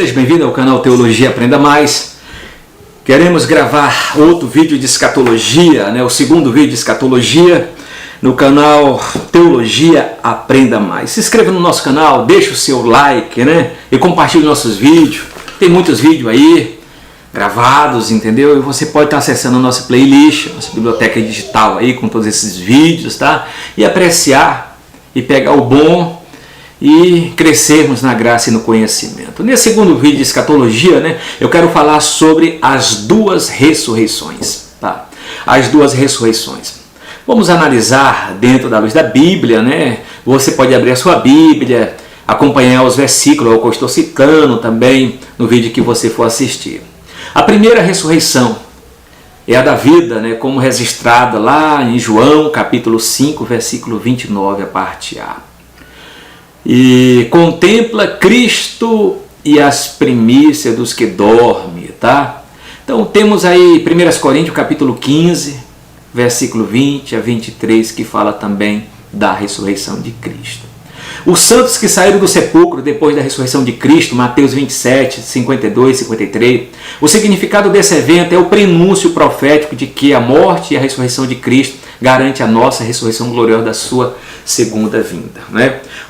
Seja bem-vindo ao canal Teologia Aprenda Mais. Queremos gravar outro vídeo de escatologia, o segundo vídeo de escatologia no canal Teologia Aprenda Mais. Se inscreva no nosso canal, deixe o seu like, e compartilhe nossos vídeos. Tem muitos vídeos aí gravados, entendeu? E você pode estar acessando a nossa playlist, nossa biblioteca digital aí com todos esses vídeos, tá? E apreciar e pegar o bom e crescermos na graça e no conhecimento. Nesse segundo vídeo de escatologia, eu quero falar sobre as duas ressurreições, tá? As duas ressurreições. Vamos analisar dentro da luz da Bíblia, Você pode abrir a sua Bíblia, acompanhar os versículos que eu estou citando também no vídeo que você for assistir. A primeira ressurreição é a da vida, como registrada lá em João, capítulo 5, versículo 29, a parte A. E contempla Cristo e as primícias dos que dormem, tá? Então temos aí 1 Coríntios capítulo 15, versículo 20 a 23, que fala também da ressurreição de Cristo. Os santos que saíram do sepulcro depois da ressurreição de Cristo, Mateus 27, 52, 53. O significado desse evento é o prenúncio profético de que a morte e a ressurreição de Cristo garante a nossa ressurreição gloriosa da sua segunda vinda.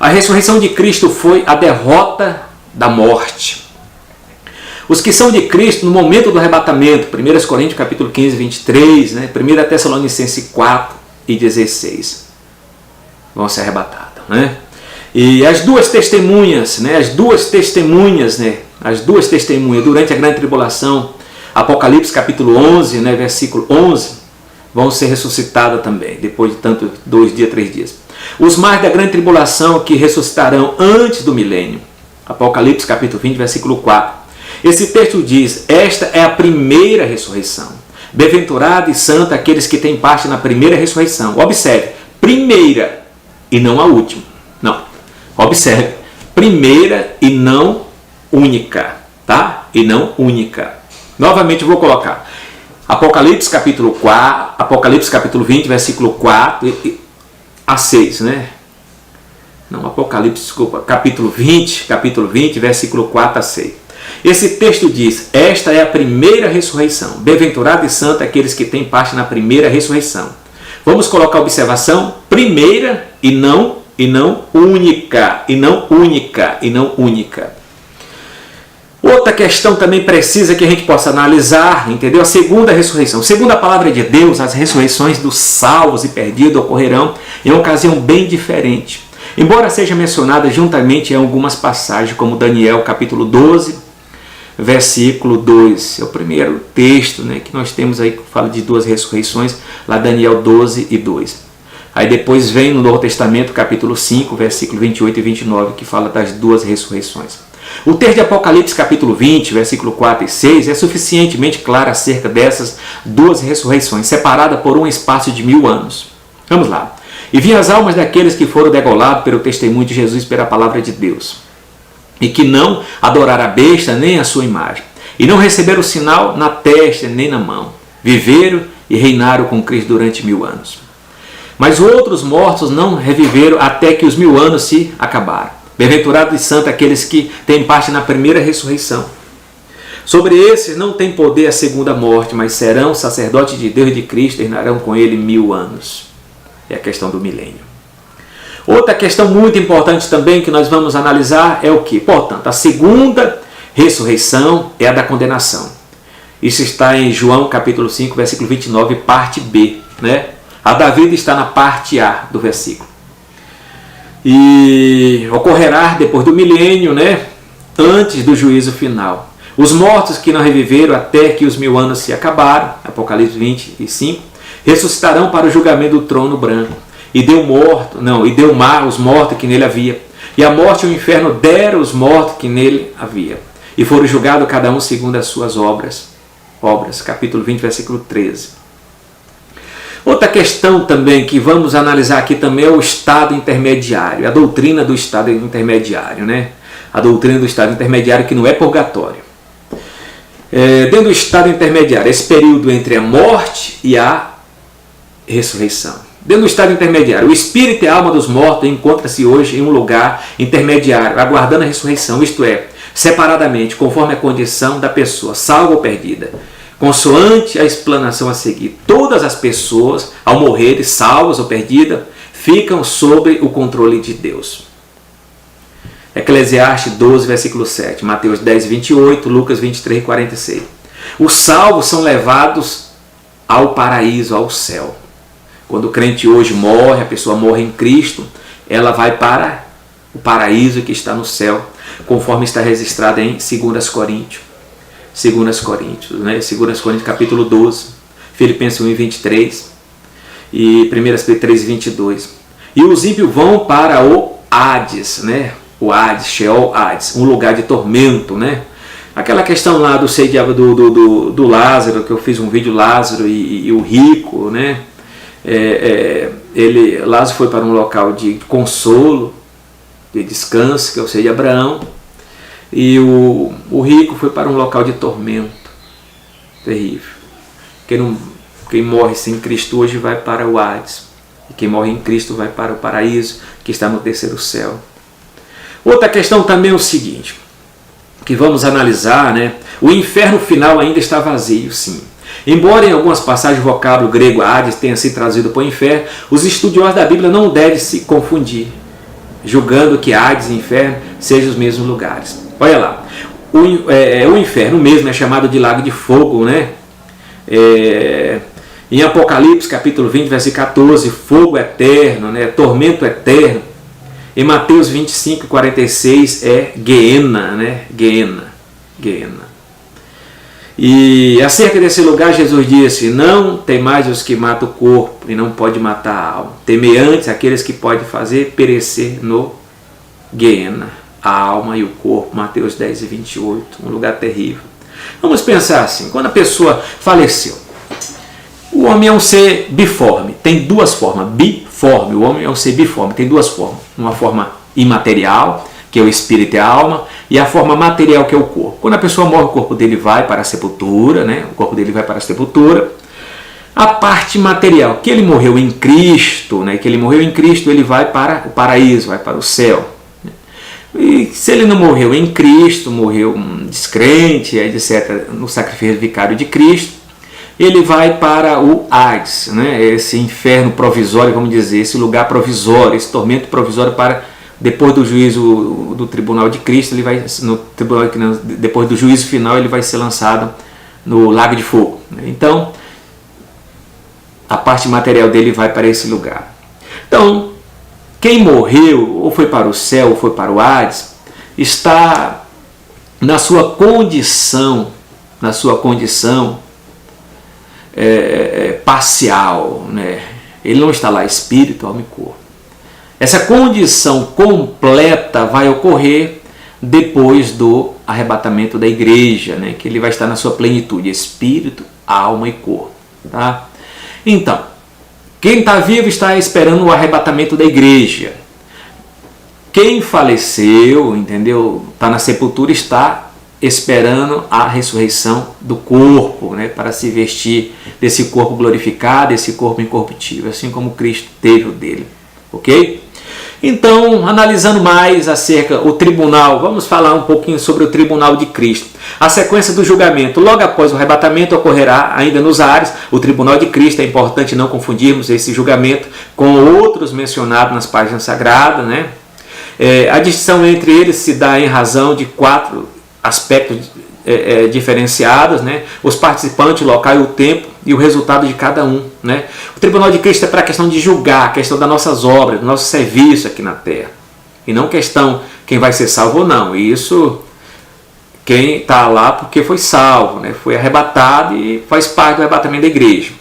A ressurreição de Cristo foi a derrota da morte. Os que são de Cristo no momento do arrebatamento, 1 Coríntios capítulo 15, 23, 1 Tessalonicenses 4 e 16, vão ser arrebatados. E as duas testemunhas, as duas testemunhas durante a grande tribulação, Apocalipse capítulo 11, versículo 11, vão ser ressuscitadas também, depois de 2 dias, 3 dias. Os mais da grande tribulação que ressuscitarão antes do milênio, Apocalipse capítulo 20, versículo 4. Esse texto diz: esta é a primeira ressurreição. Bem-aventurado e santo aqueles que têm parte na primeira ressurreição. Observe, primeira e não a última. Não, observe, primeira e não única, tá? E não única. Novamente eu vou colocar Apocalipse capítulo 4, Apocalipse capítulo 20, versículo 4 a 6, Não, Apocalipse, desculpa, capítulo 20, versículo 4 a 6. Esse texto diz: esta é a primeira ressurreição. Bem-aventurado e santo aqueles que têm parte na primeira ressurreição. Vamos colocar a observação: primeira e não única, e não única, e não única. Outra questão também precisa que a gente possa analisar, entendeu? A segunda ressurreição. Segundo a palavra de Deus, as ressurreições dos salvos e perdidos ocorrerão em uma ocasião bem diferente. Embora seja mencionada juntamente em algumas passagens, como Daniel capítulo 12, versículo 2. É o primeiro texto que nós temos aí que fala de duas ressurreições, lá Daniel 12 e 2. Aí depois vem no Novo Testamento, capítulo 5, versículo 28 e 29, que fala das duas ressurreições. O texto de Apocalipse, capítulo 20, versículo 4 e 6, é suficientemente claro acerca dessas duas ressurreições, separadas por um espaço de 1000 anos. Vamos lá. E vi as almas daqueles que foram degolados pelo testemunho de Jesus e pela palavra de Deus, e que não adoraram a besta nem a sua imagem, e não receberam o sinal na testa nem na mão. Viveram e reinaram com Cristo durante 1000 anos. Mas outros mortos não reviveram até que os 1000 anos se acabaram. Bem-aventurado e santo aqueles que têm parte na primeira ressurreição. Sobre esses não tem poder a segunda morte, mas serão sacerdotes de Deus e de Cristo e reinarão com ele 1000 anos. É a questão do milênio. Outra questão muito importante também que nós vamos analisar é o que? Portanto, a segunda ressurreição é a da condenação. Isso está em João capítulo 5, versículo 29, parte B. A da vida está na parte A do versículo. E ocorrerá depois do milênio, antes do juízo final. Os mortos que não reviveram até que os 1000 anos se acabaram, Apocalipse 25, ressuscitarão para o julgamento do trono branco. E deu mar os mortos que nele havia. E a morte e o inferno deram os mortos que nele havia. E foram julgados cada um segundo as suas obras. Capítulo 20, versículo 13. Outra questão também que vamos analisar aqui também é o estado intermediário, a doutrina do estado intermediário, A doutrina do estado intermediário que não é purgatório. Dentro do estado intermediário, esse período entre a morte e a ressurreição. Dentro do estado intermediário, o espírito e a alma dos mortos encontram-se hoje em um lugar intermediário, aguardando a ressurreição, isto é, separadamente, conforme a condição da pessoa, salva ou perdida. Consoante a explanação a seguir, todas as pessoas, ao morrerem, salvas ou perdidas, ficam sob o controle de Deus. Eclesiastes 12, versículo 7, Mateus 10, 28, Lucas 23, 46. Os salvos são levados ao paraíso, ao céu. Quando o crente hoje morre, a pessoa morre em Cristo, ela vai para o paraíso que está no céu, conforme está registrado em 2 Coríntios. 2 Coríntios, né? 2 Coríntios capítulo 12, Filipenses 1, 23 e 1 Pedro 3, 22. E os ímpios vão para o Hades, né? O Hades, Sheol, Hades, um lugar de tormento, né? Aquela questão lá do Lázaro, que eu fiz um vídeo, Lázaro e o rico, né? Lázaro foi para um local de consolo, de descanso, que é o seio de Abraão, e o rico foi para um local de tormento terrível. Quem morre sem Cristo hoje vai para o Hades, e quem morre em Cristo vai para o paraíso, que está no terceiro céu. Outra questão também é o seguinte, que vamos analisar, né? O inferno final ainda está vazio, sim. Embora em algumas passagens o vocábulo grego Hades tenha sido trazido para o inferno, os estudiosos da Bíblia não devem se confundir, julgando que Hades e inferno sejam os mesmos lugares. Olha lá, o inferno mesmo é chamado de lago de fogo, né? Em Apocalipse capítulo 20, versículo 14, fogo eterno, né? Tormento eterno. Em Mateus 25, 46 é Guiena, né? Guiena. E acerca desse lugar Jesus disse: não temais os que matam o corpo e não pode matar a alma. Temei antes aqueles que podem fazer perecer no Guiena, a alma e o corpo. Mateus 10 e 28, um lugar terrível. Vamos pensar assim, quando a pessoa faleceu, o homem é um ser biforme, tem duas formas, biforme, o homem é um ser biforme, tem duas formas, uma forma imaterial, que é o espírito e a alma, e a forma material, que é o corpo. Quando a pessoa morre, o corpo dele vai para a sepultura, né? O corpo dele vai para a sepultura. A parte material, que ele morreu em Cristo, né? Que ele morreu em Cristo, ele vai para o paraíso, vai para o céu. E se ele não morreu em Cristo, morreu descrente, etc., no sacrifício vicário de Cristo, ele vai para o Hades, né? Esse inferno provisório, vamos dizer, esse lugar provisório, esse tormento provisório para depois do juízo do tribunal de Cristo, ele vai no tribunal, depois do juízo final, ele vai ser lançado no lago de fogo. Então, a parte material dele vai para esse lugar. Então, quem morreu, ou foi para o céu, ou foi para o Hades, está na sua condição parcial, né? Ele não está lá espírito, alma e corpo. Essa condição completa vai ocorrer depois do arrebatamento da igreja, né? Que ele vai estar na sua plenitude, espírito, alma e corpo. Tá? Então, quem está vivo está esperando o arrebatamento da igreja. Quem faleceu, entendeu? Está na sepultura, está esperando a ressurreição do corpo, né? Para se vestir desse corpo glorificado, desse corpo incorruptível, assim como Cristo teve o dele. Ok? Então, analisando mais acerca do tribunal, vamos falar um pouquinho sobre o tribunal de Cristo. A sequência do julgamento, logo após o arrebatamento, ocorrerá ainda nos ares. O tribunal de Cristo, é importante não confundirmos esse julgamento com outros mencionados nas páginas sagradas, né? A distinção entre eles se dá em razão de 4 aspectos diferenciados, né? Os participantes, o local e o tempo, e o resultado de cada um, né? O tribunal de Cristo é para a questão de julgar, a questão das nossas obras, do nosso serviço aqui na terra, e não questão quem vai ser salvo ou não. Isso, quem está lá porque foi salvo, né? Foi arrebatado e faz parte do arrebatamento da igreja.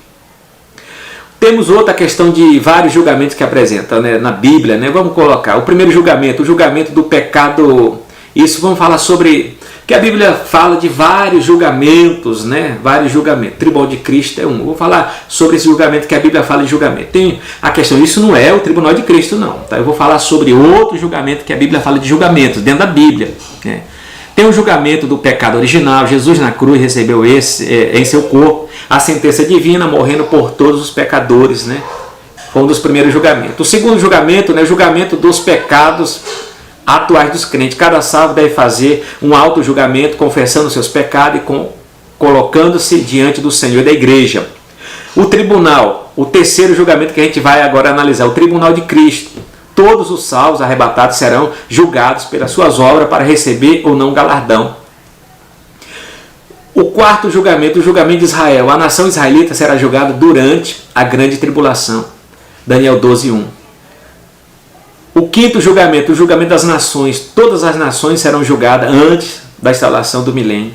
Temos outra questão de vários julgamentos que apresenta, né, na Bíblia, né? Vamos colocar o primeiro julgamento, o julgamento do pecado. Isso vamos falar sobre, que a Bíblia fala de vários julgamentos, né? Vários julgamentos. O tribunal de Cristo é um. Vou falar sobre esse julgamento que a Bíblia fala de julgamento. Tem a questão, isso não é o tribunal de Cristo, não. Tá? Eu vou falar sobre outro julgamento que a Bíblia fala de julgamentos, dentro da Bíblia, né? Tem o julgamento do pecado original. Jesus na cruz recebeu em seu corpo a sentença divina, morrendo por todos os pecadores, né? Foi um dos primeiros julgamentos. O segundo julgamento, né? O julgamento dos pecados atuais dos crentes. Cada salvo deve fazer um auto-julgamento, confessando seus pecados e colocando-se diante do Senhor e da igreja. O tribunal, o terceiro julgamento que a gente vai agora analisar, o tribunal de Cristo. Todos os salvos arrebatados serão julgados pelas suas obras para receber ou não galardão. O quarto julgamento, o julgamento de Israel. A nação israelita será julgada durante a grande tribulação. Daniel 12:1. O quinto julgamento, o julgamento das nações. Todas as nações serão julgadas antes da instalação do milênio.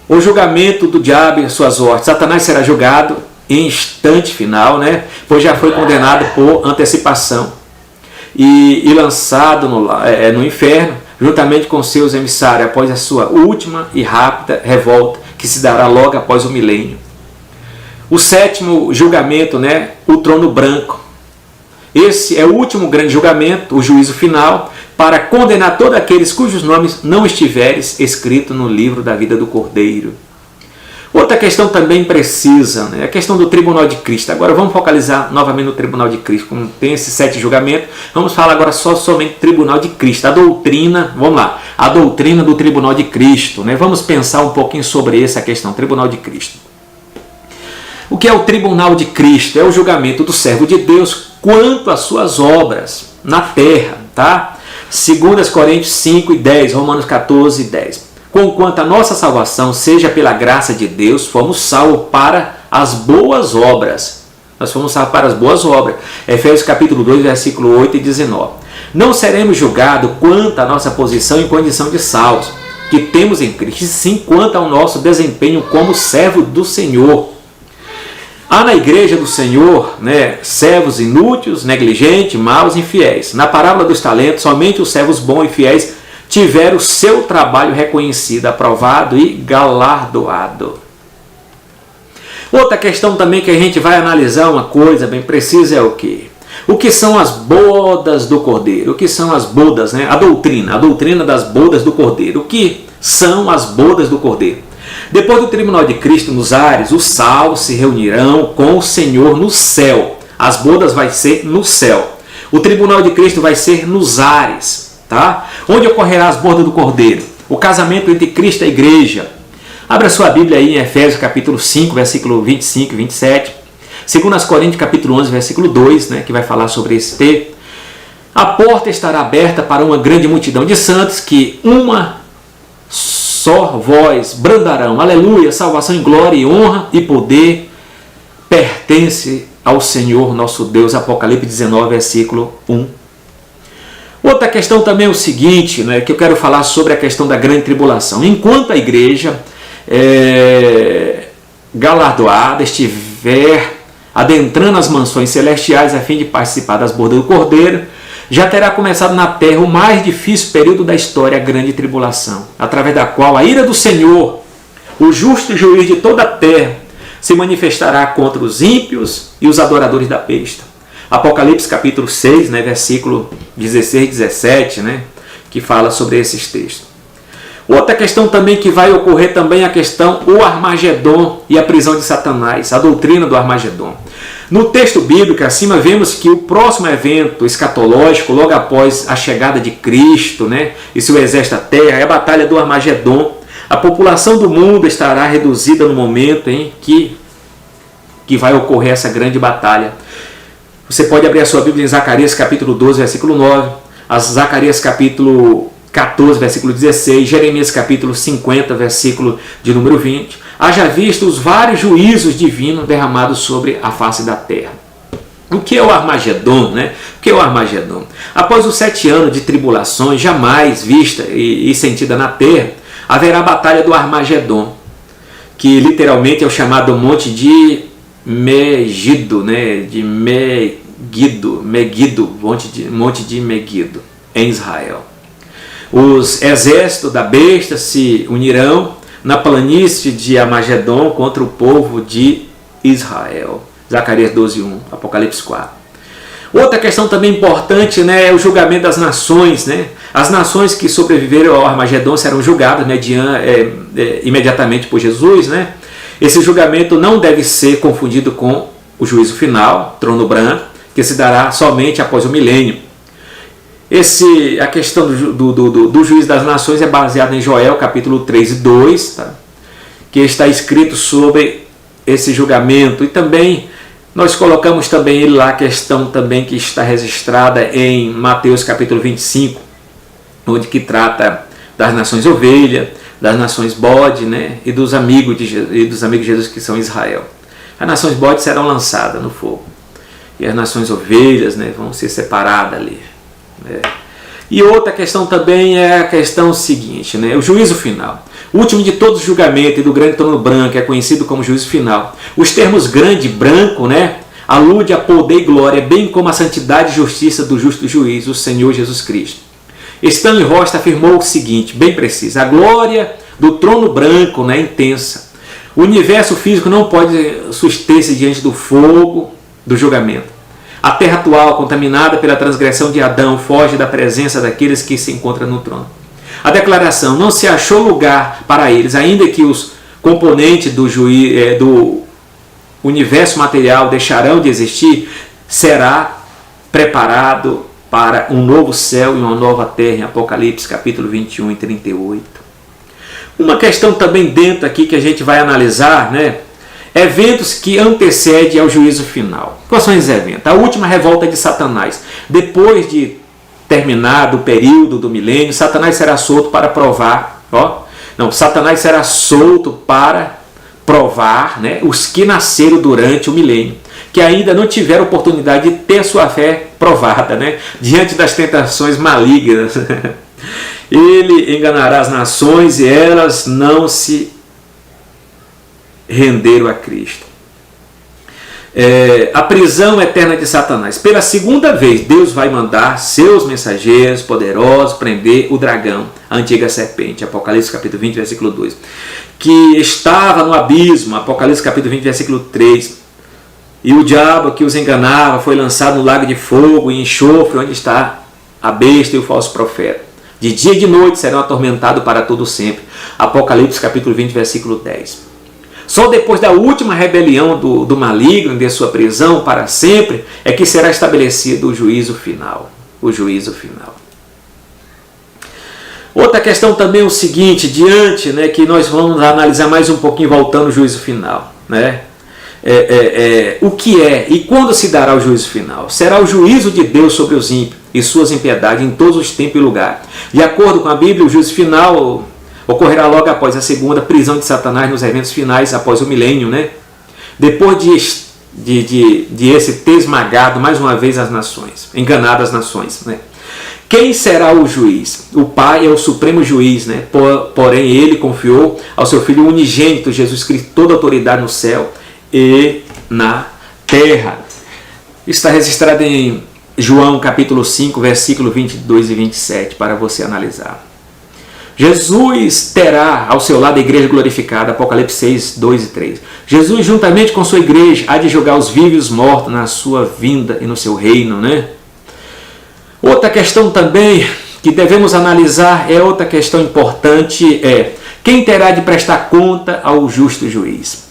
O julgamento do diabo e suas hordas. Satanás será julgado em instante final, pois já foi condenado por antecipação e lançado no inferno, juntamente com seus emissários, após a sua última e rápida revolta, que se dará logo após o milênio. O sétimo julgamento, o trono branco. Esse é o último grande julgamento, o juízo final, para condenar todos aqueles cujos nomes não estiverem escritos no livro da vida do Cordeiro. Outra questão também precisa, a questão do tribunal de Cristo. Agora vamos focalizar novamente no tribunal de Cristo. Como tem esses 7 julgamentos, vamos falar agora somente do tribunal de Cristo. A doutrina, vamos lá, a doutrina do tribunal de Cristo. Vamos pensar um pouquinho sobre essa questão, tribunal de Cristo. O que é o tribunal de Cristo? É o julgamento do servo de Deus quanto às suas obras na terra, tá? 2 Coríntios 5:10, Romanos 14:10. Conquanto a nossa salvação seja pela graça de Deus, fomos salvos para as boas obras. Nós fomos salvos para as boas obras. Efésios capítulo 2, versículo 8 e 19. Não seremos julgados quanto à nossa posição em condição de salvos, que temos em Cristo, sim quanto ao nosso desempenho como servo do Senhor. Há na igreja do Senhor, servos inúteis, negligentes, maus e infiéis. Na parábola dos talentos, somente os servos bons e fiéis tiveram o seu trabalho reconhecido, aprovado e galardoado. Outra questão também que a gente vai analisar, uma coisa bem precisa, é o quê? O que são as bodas do Cordeiro? O que são as bodas? A doutrina das bodas do Cordeiro. O que são as bodas do Cordeiro? Depois do tribunal de Cristo nos ares, os salvos se reunirão com o Senhor no céu. As bodas vai ser no céu. O tribunal de Cristo vai ser nos ares. Tá? Onde ocorrerá as bodas do Cordeiro? O casamento entre Cristo e a igreja. Abra sua Bíblia aí em Efésios capítulo 5, versículo 25 e 27. 2 Coríntios capítulo 11, versículo 2, que vai falar sobre esse texto. A porta estará aberta para uma grande multidão de santos que uma só voz brandarão. Aleluia, salvação em glória e honra e poder pertence ao Senhor nosso Deus. Apocalipse 19, versículo 1. Outra questão também é o seguinte, que eu quero falar sobre a questão da grande tribulação. Enquanto a igreja galardoada estiver adentrando as mansões celestiais a fim de participar das bodas do Cordeiro, já terá começado na terra o mais difícil período da história, a grande tribulação, através da qual a ira do Senhor, o justo juiz de toda a terra, se manifestará contra os ímpios e os adoradores da besta. Apocalipse capítulo 6, versículo 16 e 17, que fala sobre esses textos. Outra questão também que vai ocorrer também é a questão o Armagedon e a prisão de Satanás, a doutrina do Armagedon. No texto bíblico acima vemos que o próximo evento escatológico, logo após a chegada de Cristo, e seu exército à terra, é a batalha do Armagedon. A população do mundo estará reduzida no momento em que vai ocorrer essa grande batalha. Você pode abrir a sua Bíblia em Zacarias capítulo 12, versículo 9, Zacarias capítulo 14, versículo 16, Jeremias capítulo 50, versículo de número 20. Haja visto os vários juízos divinos derramados sobre a face da terra. O que é o Armagedon? O que é o Armagedon? Após os 7 anos de tribulações jamais vista e sentida na terra, haverá a batalha do Armagedon, que literalmente é o chamado Monte de Megido, de Megido, Monte de Megido, em Israel. Os exércitos da besta se unirão na planície de Armagedon contra o povo de Israel. Zacarias 12:1, Apocalipse 4. Outra questão também importante, é o julgamento das nações, As nações que sobreviveram ao Armagedon serão julgadas imediatamente por Jesus, Esse julgamento não deve ser confundido com o juízo final, trono branco, que se dará somente após o milênio. A questão do juiz das nações é baseada em Joel, capítulo 3 e 2, tá? Que está escrito sobre esse julgamento. E também nós colocamos também lá a questão também que está registrada em Mateus, capítulo 25, onde que trata das nações ovelha, das nações bode, né? E dos amigos de Jesus que são Israel. As nações bode serão lançadas no fogo. E as nações ovelhas, né, vão ser separadas ali. E outra questão também é a questão seguinte, né? O juízo final. O último de todos os julgamentos e do grande trono branco é conhecido como juízo final. Os termos grande e branco, né, alude a poder e glória, bem como a santidade e justiça do justo juiz, o Senhor Jesus Cristo. Stanley Rosta afirmou o seguinte, bem preciso: a glória do trono branco, né, é intensa. O universo físico não pode suster-se diante do fogo do julgamento. A terra atual, contaminada pela transgressão de Adão, foge da presença daqueles que se encontram no trono. A declaração: não se achou lugar para eles, ainda que os componentes do universo material deixarão de existir, será preparado para um novo céu e uma nova terra, em Apocalipse capítulo 21 e 38. Uma questão também dentro aqui que a gente vai analisar, né? Eventos que antecedem ao juízo final. Quais são esses eventos? A última revolta de Satanás. Depois de terminado o período do milênio, Satanás será solto para provar. Satanás será solto para provar, né, os que nasceram durante o milênio, que ainda não tiveram oportunidade de ter sua fé provada, né, diante das tentações malignas. Ele enganará as nações e elas não se renderam a Cristo. A prisão eterna de Satanás. Pela segunda vez, Deus vai mandar seus mensageiros poderosos prender o dragão, a antiga serpente, Apocalipse capítulo 20, versículo 2, que estava no abismo, Apocalipse capítulo 20, versículo 3, e o diabo que os enganava foi lançado no lago de fogo e enxofre, onde está a besta e o falso profeta. De dia e de noite serão atormentados para todo sempre, Apocalipse capítulo 20, versículo 10. Só depois da última rebelião do maligno e de sua prisão para sempre é que será estabelecido o juízo final. O juízo final. Outra questão também é o seguinte, diante, né, que nós vamos analisar mais um pouquinho voltando ao juízo final, né? O que é e quando se dará o juízo final? Será o juízo de Deus sobre os ímpios e suas impiedades em todos os tempos e lugares. De acordo com a Bíblia, o juízo final ocorrerá logo após a segunda prisão de Satanás nos eventos finais após o milênio, né? Depois de esse ter esmagado mais uma vez as nações, enganado as nações, né? Quem será o juiz? O Pai é o supremo juiz, né? Porém ele confiou ao seu Filho unigênito, Jesus Cristo, toda a autoridade no céu e na terra. Está registrado em João capítulo 5, versículo 22 e 27, para você analisar. Jesus terá ao seu lado a igreja glorificada, Apocalipse 6, 2 e 3. Jesus, juntamente com sua igreja, há de julgar os vivos e os mortos na sua vinda e no seu reino, né? Outra questão também que devemos analisar outra questão importante quem terá de prestar conta ao justo juiz.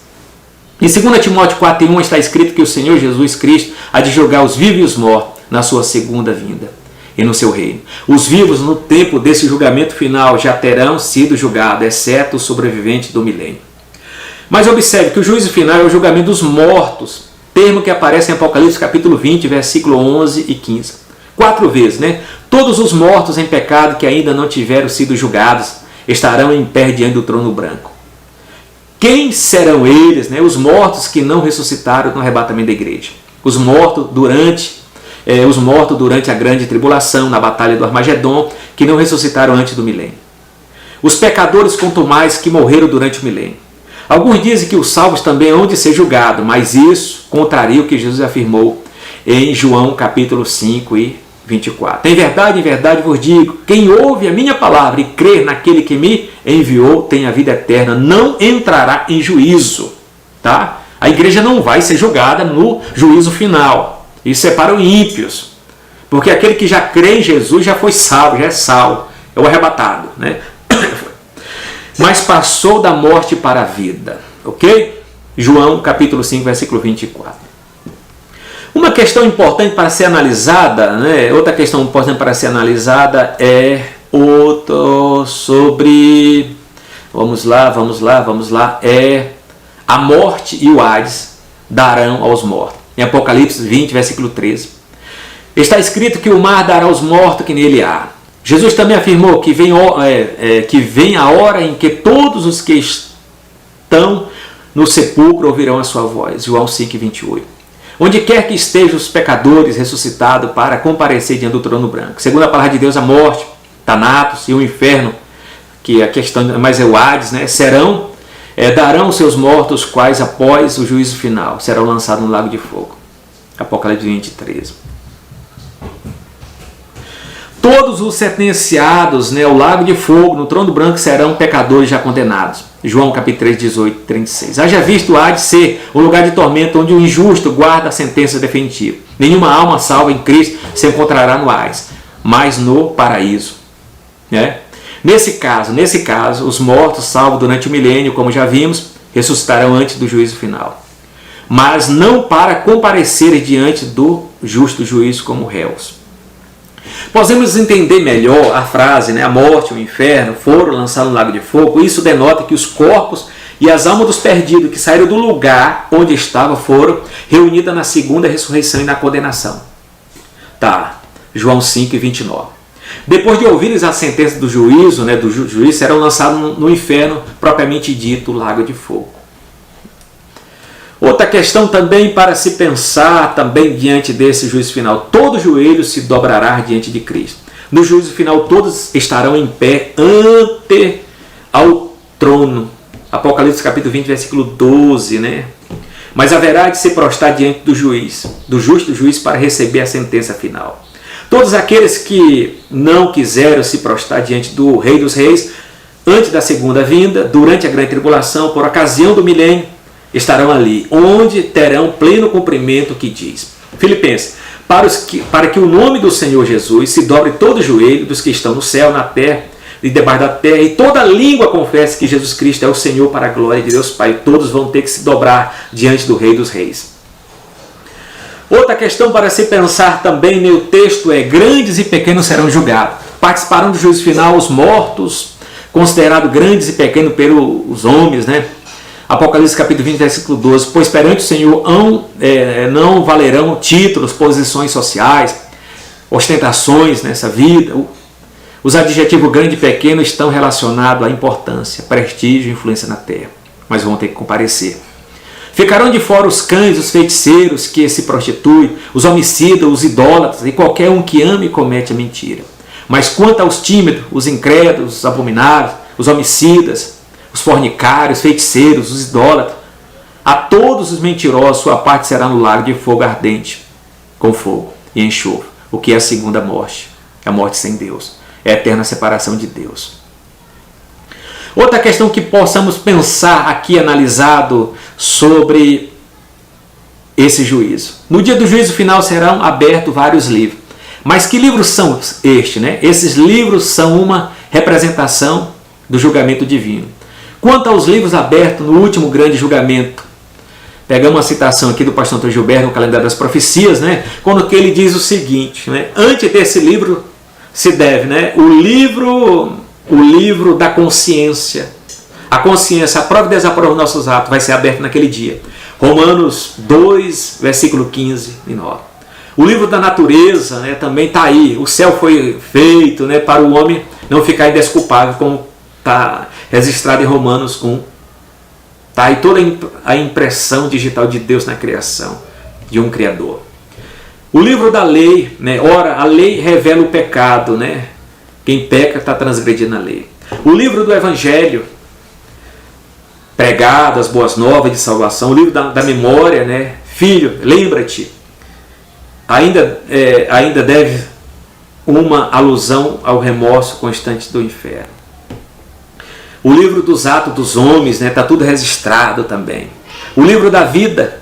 Em 2 Timóteo 4:1 está escrito que o Senhor Jesus Cristo há de julgar os vivos e os mortos na sua segunda vinda e no seu reino. Os vivos no tempo desse julgamento final já terão sido julgados, exceto os sobreviventes do milênio. Mas observe que o juízo final é o julgamento dos mortos, termo que aparece em Apocalipse capítulo 20, versículo 11 e 15. 4 vezes, né? Todos os mortos em pecado que ainda não tiveram sido julgados estarão em pé diante do trono branco. Quem serão eles, né? Os mortos que não ressuscitaram no arrebatamento da igreja. Os mortos durante a grande tribulação, na batalha do Armagedon, que não ressuscitaram antes do milênio. Os pecadores contumazes que morreram durante o milênio. Alguns dizem que os salvos também hão de ser julgados, mas isso contraria o que Jesus afirmou em João capítulo 5 e 24. Em verdade vos digo, quem ouve a minha palavra e crer naquele que me enviou tem a vida eterna, não entrará em juízo. Tá? A igreja não vai ser julgada no juízo final. Isso é para os ímpios. Porque aquele que já crê em Jesus já foi salvo, já é salvo. É o arrebatado. Né? Mas passou da morte para a vida. Ok? João capítulo 5, versículo 24. Uma Uma questão importante para ser analisada, né? Outra questão importante para ser analisada é sobre, vamos lá, é a morte e o Hades darão aos mortos. Em Apocalipse 20, versículo 13. Está escrito que o mar dará aos mortos que nele há. Jesus também afirmou que vem a hora em que todos os que estão no sepulcro ouvirão a sua voz. João 5, 28. Onde quer que estejam os pecadores ressuscitados para comparecer diante do trono branco. Segundo a palavra de Deus, a morte, Thanatos e o inferno, que a questão mais é o Hades, né, darão os seus mortos, quais após o juízo final serão lançados no lago de fogo. Apocalipse 20, 13. Todos os sentenciados, né, ao lago de fogo, no trono branco, serão pecadores já condenados. João capítulo 3, 18, 36. Haja visto o Hades ser um lugar de tormento onde o injusto guarda a sentença definitiva. Nenhuma alma salva em Cristo se encontrará no Hades, mas no paraíso. Né? Nesse caso, os mortos salvos durante o milênio, como já vimos, ressuscitarão antes do juízo final. Mas não para comparecer diante do justo juízo como réus. Podemos entender melhor a frase, né? A morte e o inferno foram lançados no lago de fogo. Isso denota que os corpos e as almas dos perdidos que saíram do lugar onde estavam foram reunidas na segunda ressurreição e na condenação. Tá, João 5, 29. Depois de ouvirem a sentença do juízo, né, serão lançados no inferno, propriamente dito, o lago de fogo. Outra questão também para se pensar também diante desse juízo final. Todo joelho se dobrará diante de Cristo. No juízo final todos estarão em pé ante ao trono. Apocalipse capítulo 20, versículo 12, né? Mas haverá de se prostrar diante do juiz, do justo juiz, para receber a sentença final. Todos aqueles que não quiseram se prostrar diante do Rei dos Reis, antes da segunda vinda, durante a grande tribulação, por ocasião do milênio, estarão ali, onde terão pleno cumprimento que diz. Filipenses, para que o nome do Senhor Jesus se dobre todo o joelho dos que estão no céu, na terra e debaixo da terra, e toda língua confesse que Jesus Cristo é o Senhor, para a glória de Deus Pai. Todos vão ter que se dobrar diante do Rei dos Reis. Outra questão para se pensar também no texto é: grandes e pequenos serão julgados. Participarão do juízo final os mortos, considerados grandes e pequenos pelos homens, né? Apocalipse capítulo 20, versículo 12. Pois perante o Senhor não valerão títulos, posições sociais, ostentações nessa vida. Os adjetivos grande e pequeno estão relacionados à importância, prestígio e influência na terra, mas vão ter que comparecer. Ficarão de fora os cães, os feiticeiros que se prostituem, os homicidas, os idólatras e qualquer um que ama e comete a mentira. Mas quanto aos tímidos, os incrédulos, os abomináveis, os homicidas, os fornicários, os feiticeiros, os idólatras, a todos os mentirosos, sua parte será no lago de fogo ardente, com fogo e enxofre, o que é a segunda morte, a morte sem Deus, é a eterna separação de Deus. Outra questão que possamos pensar aqui analisado sobre esse juízo. No dia do juízo final serão abertos vários livros. Mas que livros são estes, né? Esses livros são uma representação do julgamento divino. Quanto aos livros abertos no último grande julgamento, pegamos uma citação aqui do pastor Antônio Gilberto no Calendário das Profecias, né? Quando que ele diz o seguinte, né? Antes desse livro se deve, né? O livro da consciência. A consciência, a prova e desaprova dos nossos atos vai ser aberto naquele dia. Romanos 2, versículo 15 e 9. O livro da natureza, né, também está aí. O céu foi feito, né, para o homem não ficar indesculpável, como está registrado em Romanos 1. Está aí toda a impressão digital de Deus na criação, de um Criador. O livro da lei, né, ora, a lei revela o pecado, né? Quem peca está transgredindo a lei. O livro do Evangelho, pregado, as boas novas de salvação. O livro da memória, né? Filho, lembra-te. Ainda deve uma alusão ao remorso constante do inferno. O livro dos atos dos homens, né? Está tudo registrado também. O livro da vida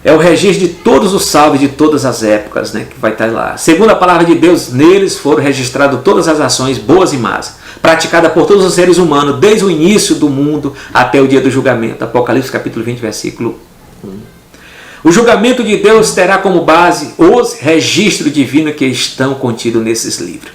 é o registro de todos os salvos de todas as épocas, né, que vai estar lá. Segundo a palavra de Deus, neles foram registradas todas as ações boas e más, praticadas por todos os seres humanos, desde o início do mundo até o dia do julgamento. Apocalipse capítulo 20, versículo 1. O julgamento de Deus terá como base os registros divinos que estão contidos nesses livros.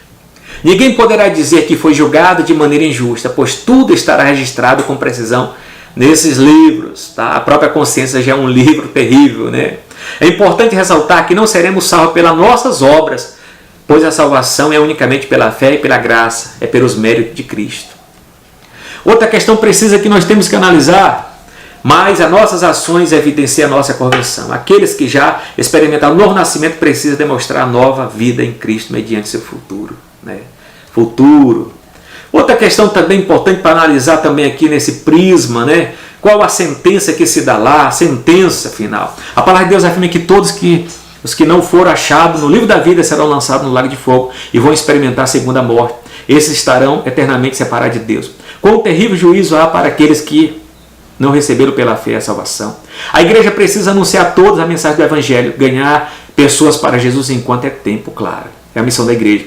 Ninguém poderá dizer que foi julgado de maneira injusta, pois tudo estará registrado com precisão nesses livros. Tá? A própria consciência já é um livro terrível, né? É importante ressaltar que não seremos salvos pelas nossas obras, pois a salvação é unicamente pela fé e pela graça, é pelos méritos de Cristo. Outra questão precisa que nós temos que analisar, mas as nossas ações evidenciam a nossa conversão. Aqueles que já experimentaram o novo nascimento precisam demonstrar a nova vida em Cristo mediante seu futuro. Né? Futuro. Outra questão também importante para analisar também aqui nesse prisma, né? Qual a sentença que se dá lá, a sentença final. A palavra de Deus afirma que todos os que não foram achados no livro da vida serão lançados no lago de fogo e vão experimentar a segunda morte. Esses estarão eternamente separados de Deus. Quão terrível juízo há para aqueles que não receberam pela fé a salvação. A igreja precisa anunciar a todos a mensagem do Evangelho, ganhar pessoas para Jesus enquanto é tempo, claro. É a missão da igreja.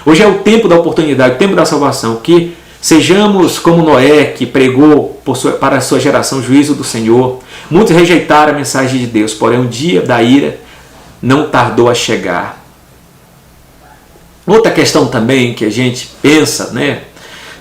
Hoje é o tempo da oportunidade, o tempo da salvação, que sejamos como Noé, que pregou para a sua geração o juízo do Senhor. Muitos rejeitaram a mensagem de Deus, porém o dia da ira não tardou a chegar. Outra questão também que a gente pensa, né?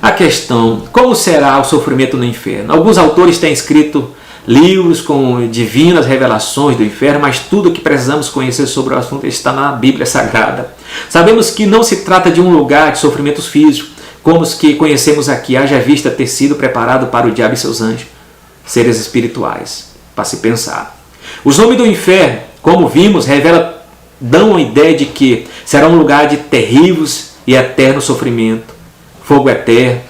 A questão, como será o sofrimento no inferno? Alguns autores têm escrito livros com divinas revelações do inferno, mas tudo o que precisamos conhecer sobre o assunto está na Bíblia Sagrada. Sabemos que não se trata de um lugar de sofrimentos físicos, como os que conhecemos aqui, haja vista ter sido preparado para o diabo e seus anjos, seres espirituais, para se pensar. Os nomes do inferno, como vimos, dão a ideia de que será um lugar de terríveis e eterno sofrimento, fogo eterno,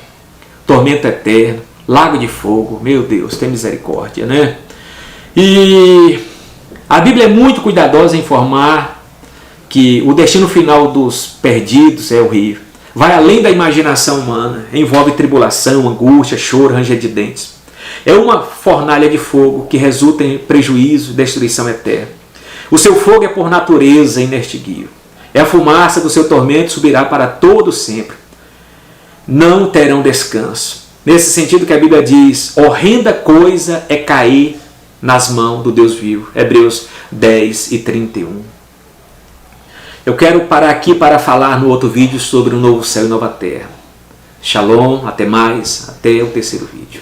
tormento eterno, lago de fogo. Meu Deus, tem misericórdia, né? E a Bíblia é muito cuidadosa em informar que o destino final dos perdidos é horrível. Vai além da imaginação humana, envolve tribulação, angústia, choro, ranger de dentes. É uma fornalha de fogo que resulta em prejuízo e destruição eterna. O seu fogo é por natureza inextinguível. É a fumaça do seu tormento subirá para todo sempre. Não terão descanso. Nesse sentido que a Bíblia diz, horrenda coisa é cair nas mãos do Deus vivo. Hebreus 10:31. Eu quero parar aqui para falar no outro vídeo sobre o novo céu e nova terra. Shalom, até mais, até o terceiro vídeo.